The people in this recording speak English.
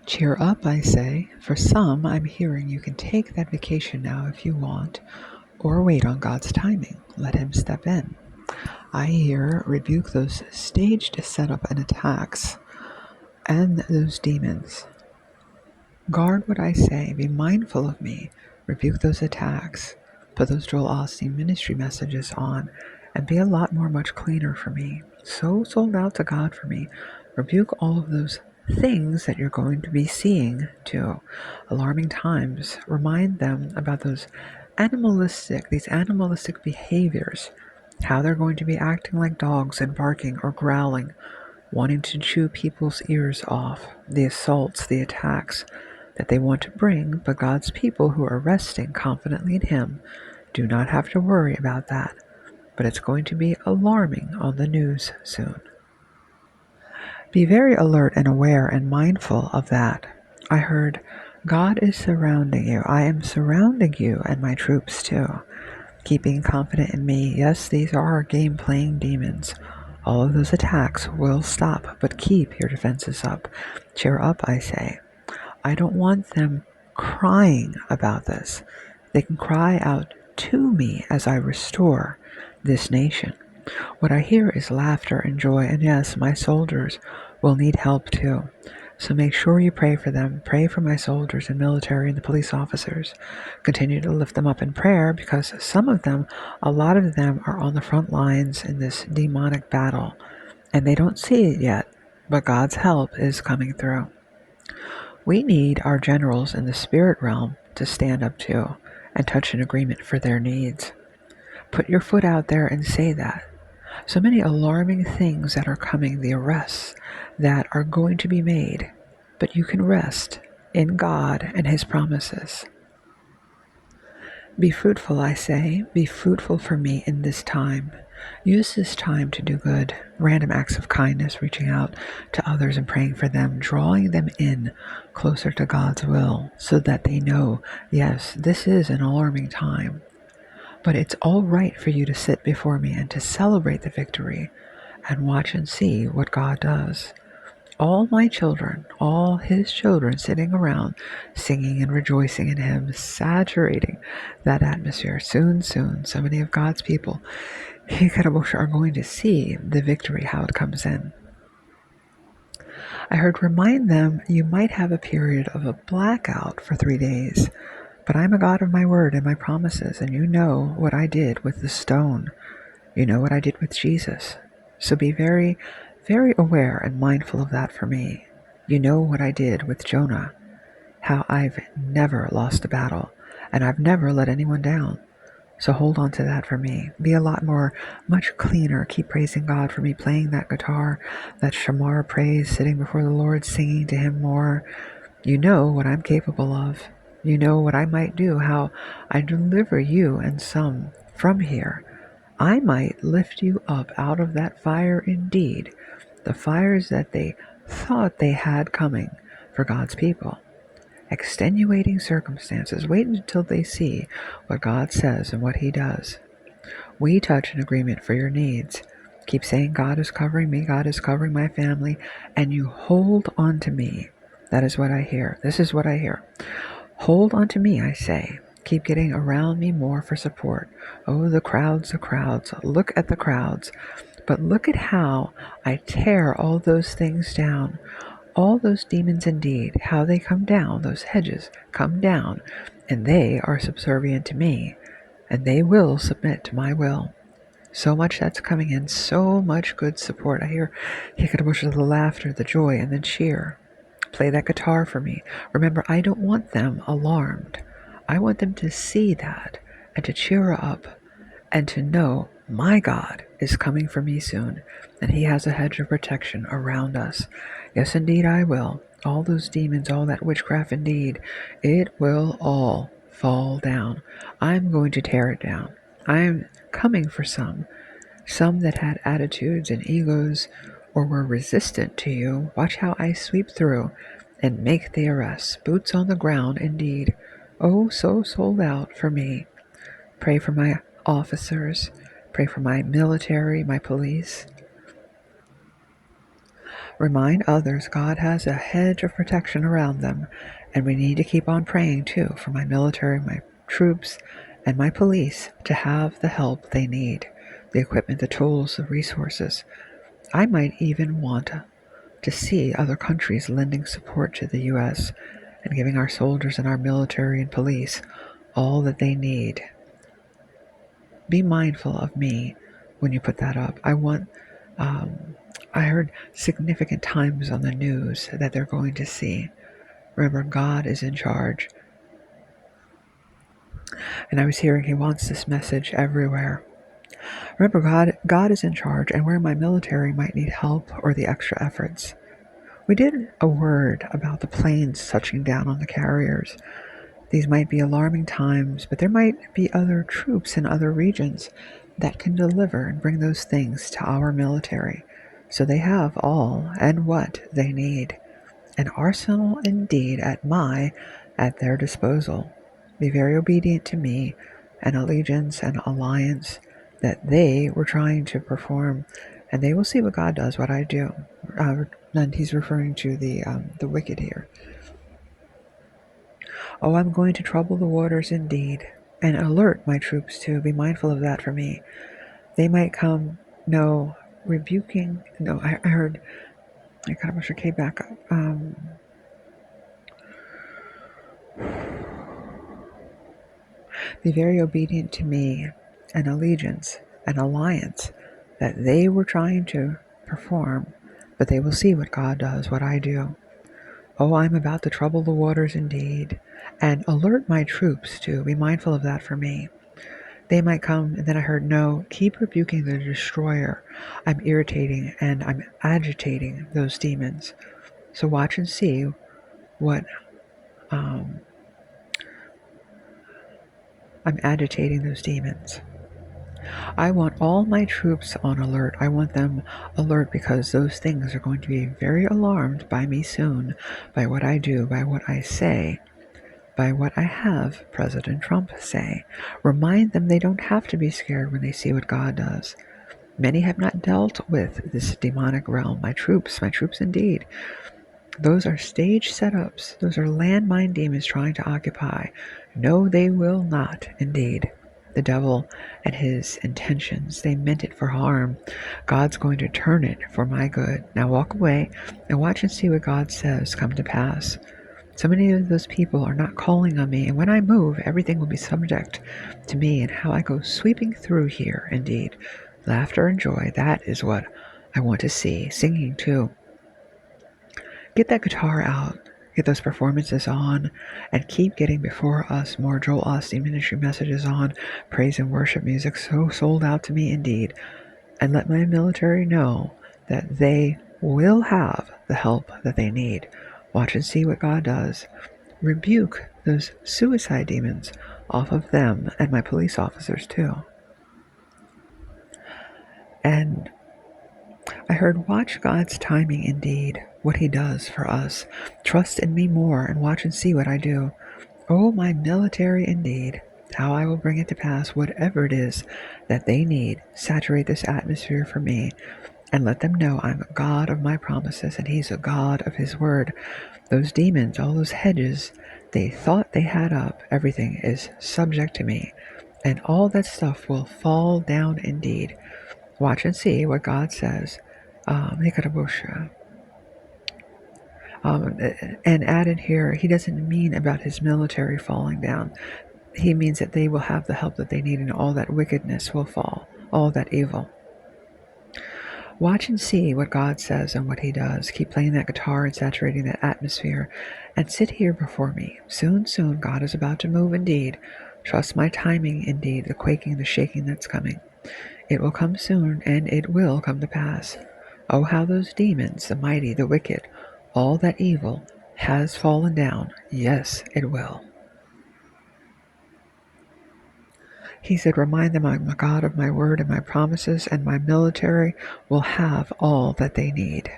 Cheer up, I say. For some, I'm hearing you can take that vacation now if you want, or wait on God's timing. Let Him step in. I hear rebuke those staged setup and attacks and those demons. Guard what I say. Be mindful of me. Rebuke those attacks. Put those Joel Osteen ministry messages on and be a lot more much cleaner for me. So sold out to God for me. Rebuke all of those things that you're going to be seeing too. Alarming times. Remind them about these animalistic behaviors. How they're going to be acting like dogs and barking or growling, wanting to chew people's ears off, the assaults, the attacks that they want to bring, but God's people who are resting confidently in Him do not have to worry about that. But it's going to be alarming on the news soon. Be very alert and aware and mindful of that. I heard, God is surrounding you. I am surrounding you and my troops too. Keeping confident in me. Yes, these are our game-playing demons. All of those attacks will stop, but keep your defenses up. Cheer up, I say. I don't want them crying about this. They can cry out to me as I restore this nation. What I hear is laughter and joy, and yes, my soldiers will need help too. So make sure you pray for them. Pray for my soldiers and military and the police officers. Continue to lift them up in prayer because a lot of them are on the front lines in this demonic battle, and they don't see it yet, but God's help is coming through. We need our generals in the spirit realm to stand up too and touch an agreement for their needs. Put your foot out there and say that. So many alarming things that are coming, the arrests that are going to be made, but you can rest in God and His promises. Be fruitful, I say. Be fruitful for me in this time. Use this time to do good, random acts of kindness, reaching out to others and praying for them, drawing them in closer to God's will so that they know, yes, this is an alarming time. But it's all right for you to sit before me and to celebrate the victory and watch and see what God does. All my children, all His children sitting around, singing and rejoicing in Him, saturating that atmosphere. Soon, so many of God's people are going to see the victory, how it comes in. I heard, remind them you might have a period of a blackout for 3 days, but I'm a God of my word and my promises, and you know what I did with the stone. You know what I did with Jesus. So be very, very aware and mindful of that for me. You know what I did with Jonah, how I've never lost a battle, and I've never let anyone down. So hold on to that for me. Be a lot more, much cleaner. Keep praising God for me, playing that guitar, that shamar praise, sitting before the Lord, singing to Him more. You know what I'm capable of. You know what I might do, how I deliver you and some from here. I might lift you up out of that fire indeed, the fires that they thought they had coming for God's people. Extenuating circumstances. Wait until they see what God says and what He does. We touch an agreement for your needs. Keep saying, God is covering me, God is covering my family, and you hold on to me. That is what I hear. This is what I hear. Hold on to me, I say. Keep getting around me more for support. Oh, the crowds, the crowds. Look at the crowds. But look at how I tear all those things down. All those demons indeed, how they come down, those hedges come down, and they are subservient to me, and they will submit to my will. So much that's coming in, so much good support. I hear the laughter, the joy, and the cheer. Play that guitar for me. Remember, I don't want them alarmed. I want them to see that and to cheer up and to know my God is coming for me soon, and He has a hedge of protection around us. Yes, indeed, I will. All those demons, all that witchcraft, indeed, it will all fall down. I'm going to tear it down. I'm coming for some that had attitudes and egos or were resistant to you. Watch how I sweep through and make the arrests. Boots on the ground, indeed. Oh, so sold out for me. Pray for my officers. Pray for my military, my police. Remind others God has a hedge of protection around them, and we need to keep on praying too for my military, my troops, and my police to have the help they need, the equipment, the tools, the resources. I might even want to see other countries lending support to the U.S. and giving our soldiers and our military and police all that they need. Be mindful of me when you put that up. Um, I heard significant times on the news that they're going to see. Remember, God is in charge. And I was hearing He wants this message everywhere. Remember, God is in charge, and where my military might need help or the extra efforts. We did a word about the planes touching down on the carriers. These might be alarming times, but there might be other troops in other regions that can deliver and bring those things to our military. So they have all and what they need. An arsenal indeed at their disposal. Be very obedient to me, an allegiance and alliance that they were trying to perform, and they will see what God does, what I do. And he's referring to the wicked here. Oh, I'm going to trouble the waters indeed, and alert my troops to be mindful of that for me. They might come, no, rebuking, no, I heard, I kind of wish I came back up. Be very obedient to me, an allegiance, an alliance that they were trying to perform, but they will see what God does, what I do. Oh, I'm about to trouble the waters indeed, and alert my troops to be mindful of that for me. They might come, and then I heard, no, keep rebuking the destroyer. I'm irritating and I'm agitating those demons. So watch and see what um, I'm agitating those demons. I want all my troops on alert. I want them alert because those things are going to be very alarmed by me soon, by what I do, by what I say, by what I have President Trump say. Remind them they don't have to be scared when they see what God does. Many have not dealt with this demonic realm. My troops indeed. Those are stage setups. Those are landmine demons trying to occupy. No, they will not, indeed. The devil and his intentions, they meant it for harm. God's going to turn it for my good. Now walk away and watch and see what God says come to pass. So many of those people are not calling on me, and when I move, everything will be subject to me and how I go sweeping through here, indeed. Laughter and joy, that is what I want to see. Singing, too. Get that guitar out, get those performances on, and keep getting before us more Joel Osteen ministry messages on, praise and worship music so sold out to me indeed, and let my military know that they will have the help that they need. Watch and see what God does. Rebuke those suicide demons off of them and my police officers too. And I heard, watch God's timing indeed, what he does for us. Trust in me more and watch and see what I do. Oh, my military indeed, how I will bring it to pass, whatever it is that they need. Saturate this atmosphere for me and let them know I'm a God of my promises and he's a God of his word. Those demons, all those hedges they thought they had up, everything is subject to me. And all that stuff will fall down indeed. Watch and see what God says. Nikarabusha. And added here, he doesn't mean about his military falling down. He means that they will have the help that they need and all that wickedness will fall, all that evil. Watch and see what God says and what he does. Keep playing that guitar and saturating that atmosphere. And sit here before me. Soon, soon, God is about to move indeed. Trust my timing indeed, the quaking, the shaking that's coming. It will come soon, and it will come to pass. Oh, how those demons, the mighty, the wicked, all that evil has fallen down. Yes, it will. He said, remind them I'm a God of my word and my promises, and my military will have all that they need.